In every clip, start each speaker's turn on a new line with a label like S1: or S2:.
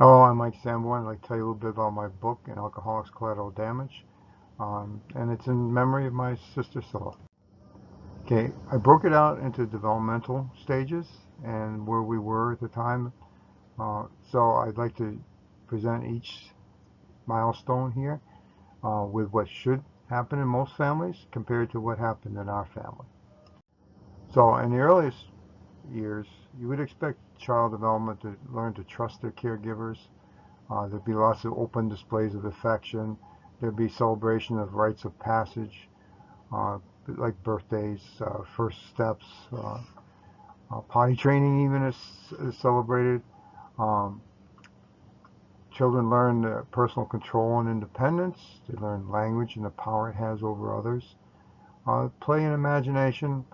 S1: Hello, I'm Mike Sanborn. I'd like to tell you a little bit about my book, An Alcoholic's Collateral Damage, and it's in memory of my sister Scylla. Okay, I broke it out into developmental stages and where we were at the time. So I'd like to present each milestone here with what should happen in most families compared to what happened in our family. So in the earliest years, you would expect child development to learn to trust their caregivers. There'd be lots of open displays of affection. There'd be celebration of rites of passage, uh, like birthdays, first steps, potty training even is celebrated. Um, Children learn personal control and independence. They learn language and the power it has over others. Play and imagination,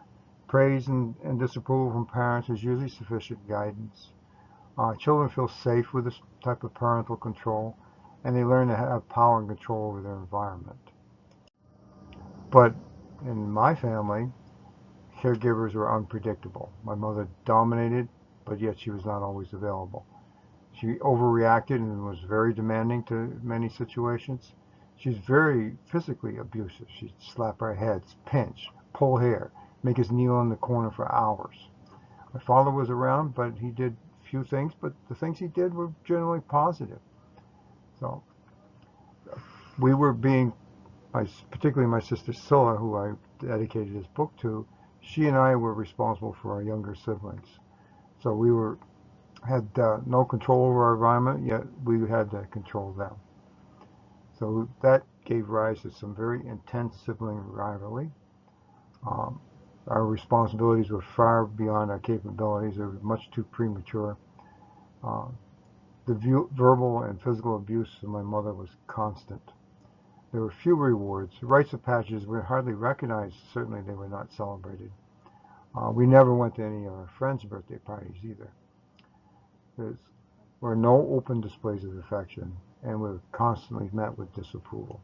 S1: praise and disapproval from parents is usually sufficient guidance. Children feel safe with this type of parental control, and they learn to have power and control over their environment. But in my family, caregivers were unpredictable. My mother dominated, but yet she was not always available. She overreacted and was very demanding to many situations. She's very physically abusive. She'd slap our heads, pinch, pull hair, make us kneel in the corner for hours. My father was around, but he did few things, but the things he did were generally positive. So we were being, particularly my sister Scylla, who I dedicated this book to, she and I were responsible for our younger siblings. So we had no control over our environment, yet we had to control them. So that gave rise to some very intense sibling rivalry. Um, our responsibilities were far beyond our capabilities. They were much too premature. Uh, the verbal and physical abuse of my mother was constant. There were few rewards. Rites of passage were hardly recognized. Certainly they were not celebrated. We never went to any of our friends' birthday parties either. There were no open displays of affection, and we were constantly met with disapproval.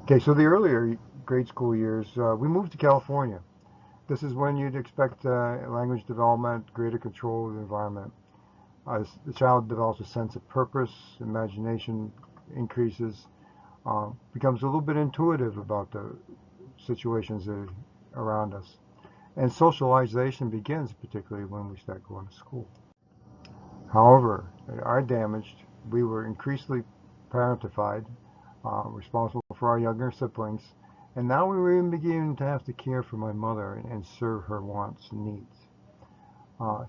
S1: Okay, so the earlier grade school years, we moved to California. This is when you'd expect language development, greater control of the environment. As the child develops a sense of purpose, imagination increases, becomes a little bit intuitive about the situations that are around us. And socialization begins, particularly when we start going to school. However, our damaged, we were increasingly parentified, responsible for our younger siblings, and now we were even beginning to have to care for my mother and serve her wants and needs.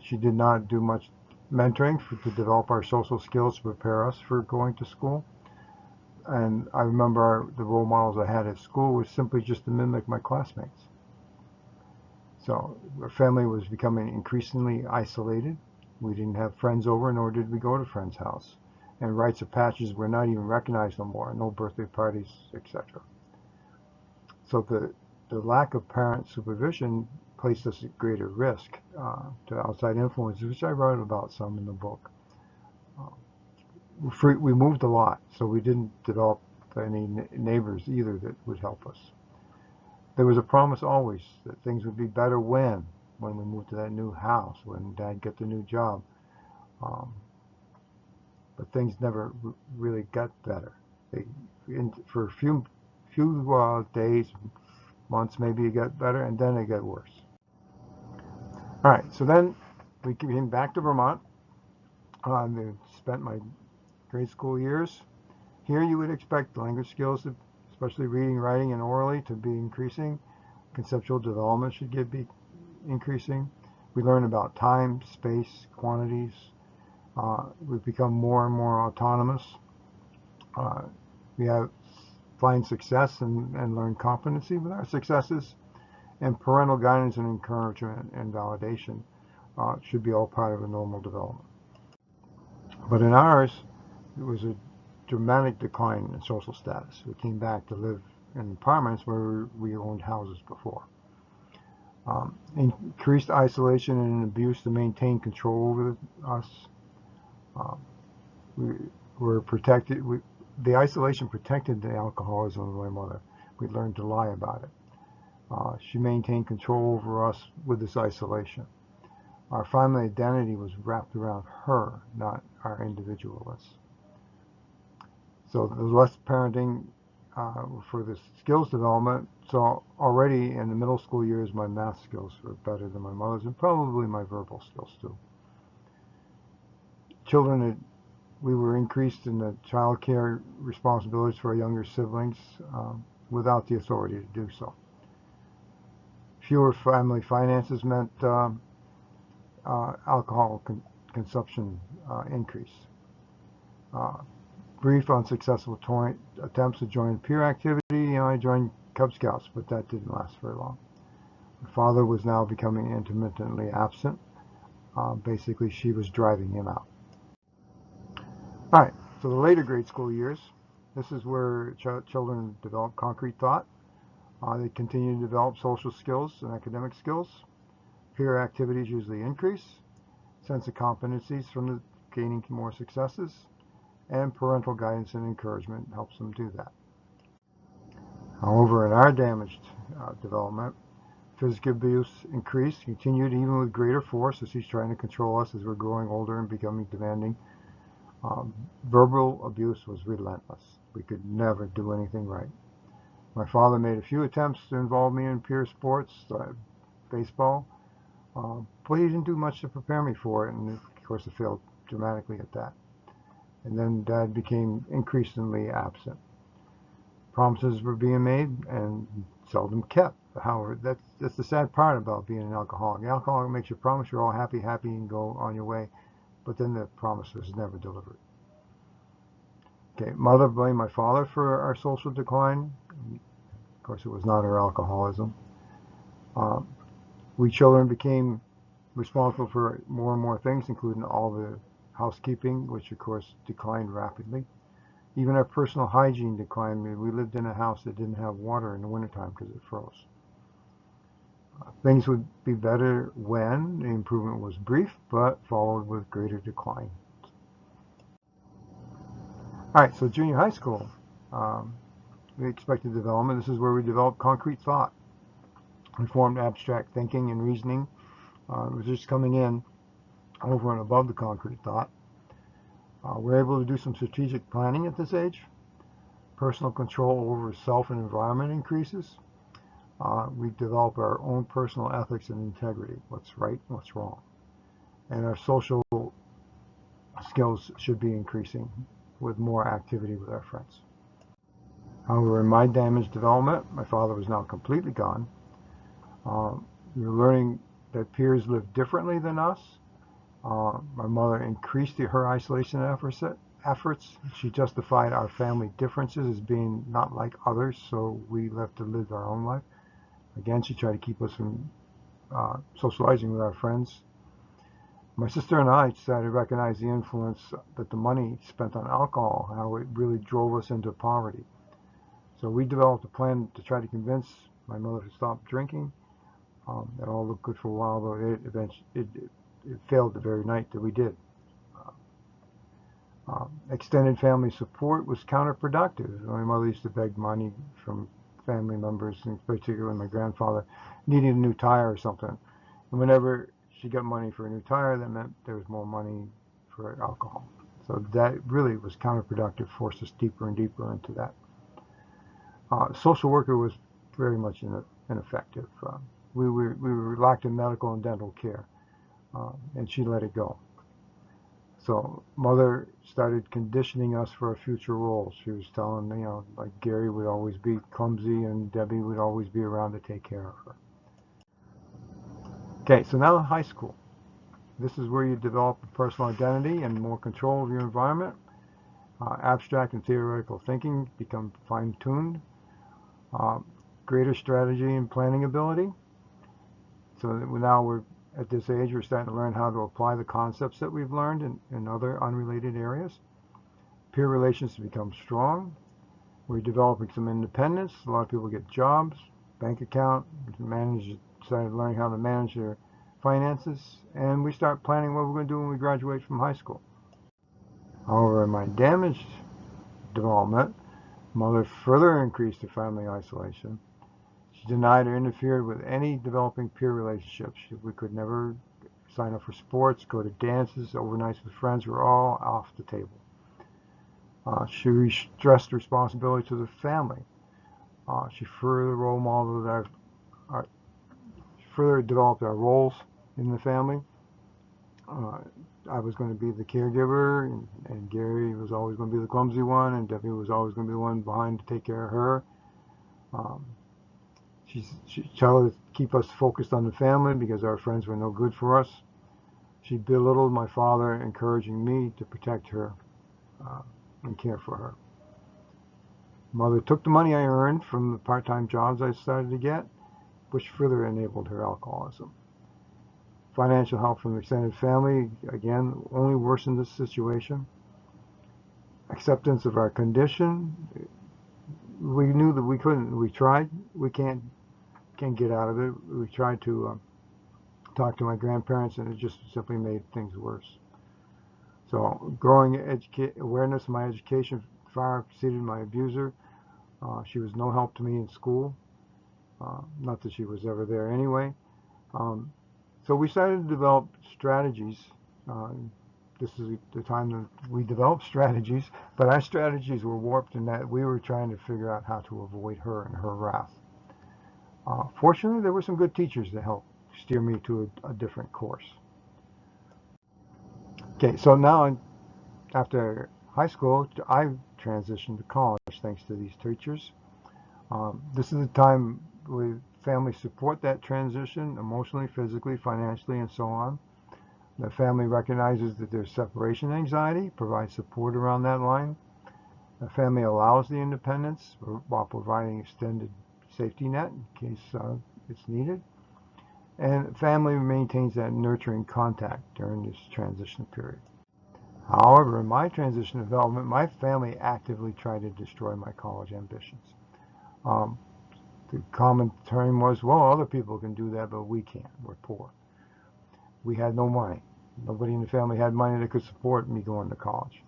S1: She did not do much mentoring to develop our social skills to prepare us for going to school. And I remember the role models I had at school was simply just to mimic my classmates. So our family was becoming increasingly isolated. We didn't have friends over, nor did we go to friends' house. And rites of passage were not even recognized no more, no birthday parties, etc. So the lack of parent supervision placed us at greater risk to outside influences, which I wrote about some in the book. Uh, we moved a lot, so we didn't develop any neighbors either that would help us. There was a promise always that things would be better when we moved to that new house, when Dad got the new job. Um, but things never really got better. For a few days, months, maybe it got better, and then it got worse. All right, so then we came back to Vermont. I spent my grade school years. Here you would expect language skills, especially reading, writing, and orally, to be increasing. Conceptual development should be increasing. We learn about time, space, quantities. We become more and more autonomous. Uh, we find success and learn competency with our successes. And parental guidance and encouragement and validation should be all part of a normal development. But in ours, it was a dramatic decline in social status. We came back to live in apartments where we owned houses before. Increased isolation and abuse to maintain control over us. Um, we were protected. The isolation protected the alcoholism of my mother. We learned to lie about it. She maintained control over us with this isolation. Our family identity was wrapped around her, not our individualness. So the less parenting for the skills development. So already in the middle school years, my math skills were better than my mother's, and probably my verbal skills too. We were increased in the child care responsibilities for our younger siblings without the authority to do so. Fewer family finances meant alcohol consumption increase. Brief unsuccessful attempts to join peer activity. I joined Cub Scouts, but that didn't last very long. My father was now becoming intermittently absent. Basically, she was driving him out. All right, so the later grade school years, this is where children develop concrete thought. They continue to develop social skills and academic skills. Peer activities usually increase. Sense of competencies from the gaining more successes. And parental guidance and encouragement helps them do that. However, in our damaged development, physical abuse increased, continued even with greater force as he's trying to control us as we're growing older and becoming demanding. Verbal abuse was relentless. We could never do anything right. My father made a few attempts to involve me in peer sports, baseball, but he didn't do much to prepare me for it, and of course it failed dramatically at that. And then Dad became increasingly absent. Promises were being made and seldom kept. However, that's the sad part about being an alcoholic. An alcoholic makes you promise you're all happy, and go on your way, but then the promise was never delivered. Okay, mother blamed my father for our social decline. Of course, it was not her alcoholism. We children became responsible for more and more things, including all the housekeeping, which of course declined rapidly. Even our personal hygiene declined. We lived in a house that didn't have water in the wintertime because it froze. Things would be better when the improvement was brief, but followed with greater decline. All right, so junior high school, we expected development. This is where we developed concrete thought. We formed abstract thinking and reasoning. It was just coming in over and above the concrete thought. We're able to do some strategic planning at this age. Personal control over self and environment increases. We develop our own personal ethics and integrity, what's right and what's wrong. And our social skills should be increasing with more activity with our friends. However, in my damaged development, my father was now completely gone. We were learning that peers live differently than us. My mother increased her isolation efforts. She justified our family differences as being not like others, so we left to live our own life. Again, she tried to keep us from socializing with our friends. My sister and I decided to recognize the influence that the money spent on alcohol, how it really drove us into poverty. So we developed a plan to try to convince my mother to stop drinking. It all looked good for a while, though it failed the very night that we did. Extended family support was counterproductive. My mother used to beg money from family members, and particularly my grandfather, needing a new tire or something. And whenever she got money for a new tire, that meant there was more money for alcohol. So that really was counterproductive, forced us deeper and deeper into that. Social worker was very much ineffective. We were lacked in medical and dental care, and she let it go. So mother started conditioning us for our future roles. She was telling, like Gary would always be clumsy and Debbie would always be around to take care of her. Okay, so now in high school. This is where you develop a personal identity and more control of your environment. Abstract and theoretical thinking become fine-tuned. Greater strategy and planning ability. So now we're at this age, we're starting to learn how to apply the concepts that we've learned in other unrelated areas. Peer relations become strong. We're developing some independence. A lot of people get jobs, bank account, started learning how to manage their finances, and we start planning what we're going to do when we graduate from high school. However, in my damaged development, mother further increased the family isolation. She denied or interfered with any developing peer relationships. We could never sign up for sports, go to dances, overnights with friends were all off the table. She stressed responsibility to the family. She further role modeled our further developed our roles in the family. I was going to be the caregiver, and Gary was always going to be the clumsy one, and Debbie was always going to be the one behind to take care of her. She tried to keep us focused on the family because our friends were no good for us. She belittled my father, encouraging me to protect her and care for her. Mother took the money I earned from the part-time jobs I started to get, which further enabled her alcoholism. Financial help from the extended family, again, only worsened this situation. Acceptance of our condition. We knew that we couldn't. We tried. We can't get out of it. We tried to talk to my grandparents, and it just simply made things worse. So growing awareness of my education far exceeded my abuser. She was no help to me in school. Not that she was ever there anyway. So we started to develop strategies. This is the time that we developed strategies, but our strategies were warped in that we were trying to figure out how to avoid her and her wrath. Fortunately, there were some good teachers that helped steer me to a different course. Okay, so now after high school, I transitioned to college thanks to these teachers. This is the time with family support that transition, emotionally, physically, financially, and so on. The family recognizes that there's separation anxiety, provides support around that line. The family allows the independence while providing extended safety net in case it's needed. And family maintains that nurturing contact during this transition period. However, in my transition development, my family actively tried to destroy my college ambitions. The common term was, well, other people can do that, but we can't. We're poor. We had no money. Nobody in the family had money that could support me going to college.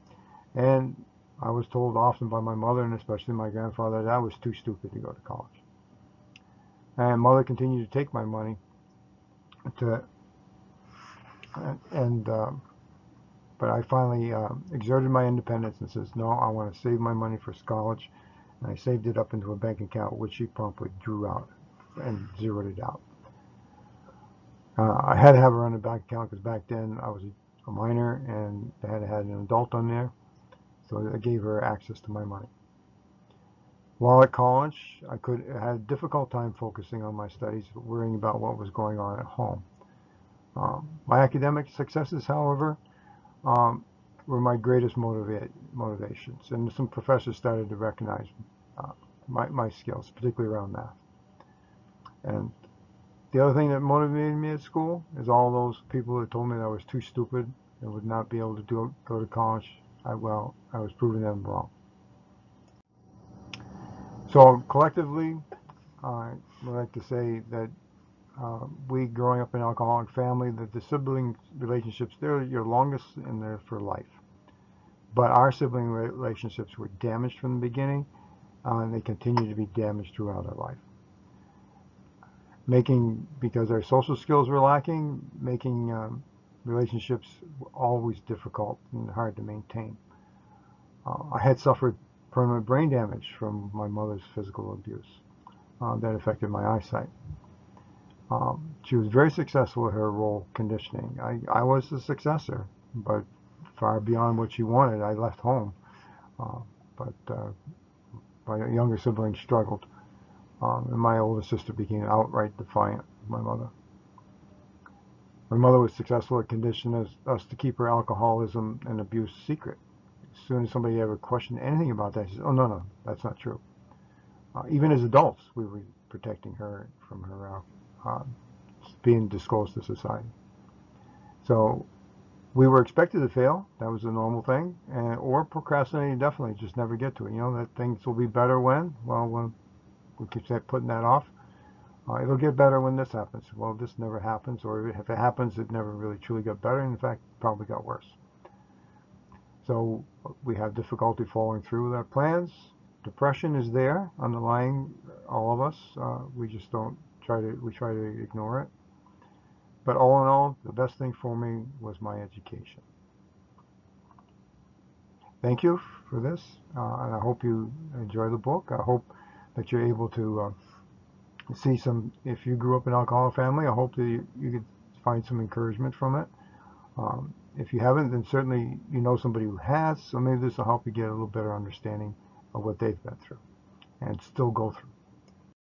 S1: And I was told often by my mother, and especially my grandfather, that I was too stupid to go to college. And mother continued to take my money but I finally exerted my independence and says, no, I want to save my money for college. And I saved it up into a bank account, which she promptly drew out and zeroed it out. I had to have her on a bank account because back then I was a minor and I had to have an adult on there. So I gave her access to my money. While at college, I had a difficult time focusing on my studies, worrying about what was going on at home. My academic successes, however, were my greatest motivations, and some professors started to recognize my skills, particularly around math. And the other thing that motivated me at school is all those people that told me that I was too stupid and would not be able to go to college. I was proving them wrong. So collectively, I would like to say that we, growing up in an alcoholic family, that the sibling relationships, they're your longest and they're for life. But our sibling relationships were damaged from the beginning, and they continue to be damaged throughout our life. Because our social skills were lacking, making relationships always difficult and hard to maintain. I had suffered permanent brain damage from my mother's physical abuse that affected my eyesight. She was very successful at her role conditioning. I was the successor, but far beyond what she wanted. I left home, but my younger siblings struggled, and my older sister became outright defiant of my mother. My mother was successful at conditioning us to keep her alcoholism and abuse secret. As soon as somebody ever questioned anything about that, she said, "Oh no, that's not true." Even as adults, we were protecting her from her being disclosed to society. So we were expected to fail. That was a normal thing. Or procrastinating, definitely, just never get to it. That things will be better when? Well, when we keep putting that off. It'll get better when this happens. Well, this never happens. Or if it happens, it never really truly got better. In fact, probably got worse. So we have difficulty following through with our plans. Depression is there, underlying all of us. We just don't try to ignore it. But all in all, the best thing for me was my education. Thank you for this, and I hope you enjoy the book. I hope that you're able to see some, if you grew up in an alcoholic family, I hope that you could find some encouragement from it. If you haven't, then certainly you know somebody who has, so maybe this will help you get a little better understanding of what they've been through and still go through.